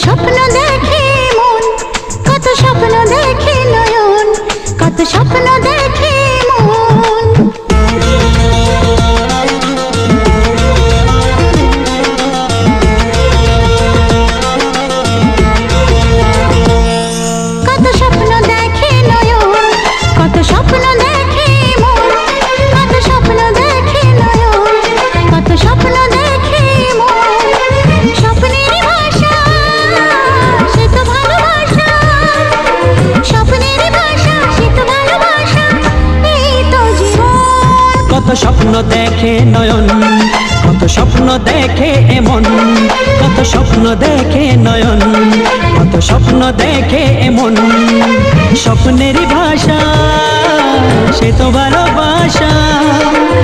স্বপ্ন দেখে মন, কত স্বপ্ন দেখে নয়ন, কত স্বপ্ন দেখে মন। কত স্বপ্ন দেখে নয়ন, কত স্বপ্ন দেখে মন, কত স্বপ্ন দেখে নয়ন, কত স্বপ্ন দেখে মন। স্বপ্নের ভাষা সে তো ভালোবাসা, স্বপ্নের ভাষা সে তো ভালোবাসা, এই তো জীবন। কত স্বপ্ন দেখে নয়ন, কত স্বপ্ন দেখে এমন, কত স্বপ্ন দেখে নয়ন, কত স্বপ্ন দেখে এমন। স্বপ্নের ভাষা সে তো ভালোবাসা।